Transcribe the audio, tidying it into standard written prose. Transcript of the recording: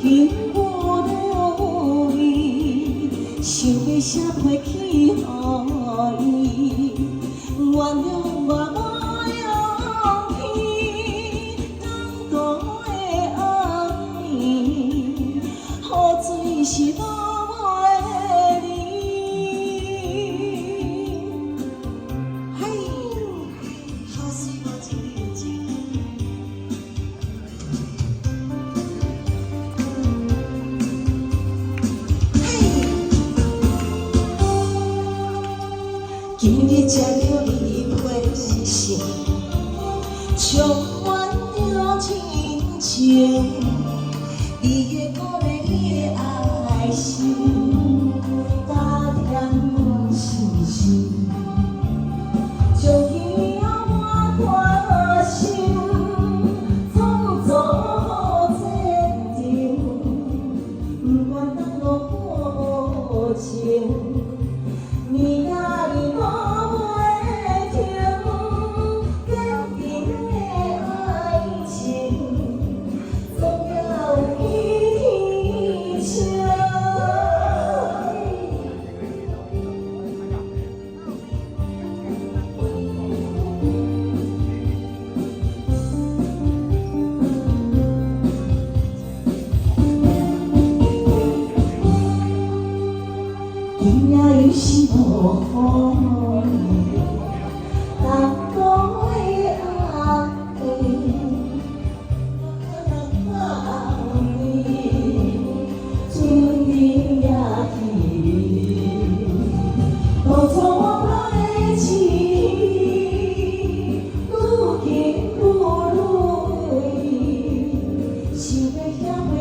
因无路意，想要写批去予伊，原谅我无勇气，当初的暗暝，雨水是落袂离。嘿，好水无情留情。今日接到你回信，充满着亲情，你的鼓励，你的爱心，加添阮信心，将伊永远关心，创造坚定，不管当路无情。你呀，你我袂停，坚定的爱情，总要有一天成。今夜又是无雨，当初的暗暝，春天也去，当初我的情，愈行愈累，想要写。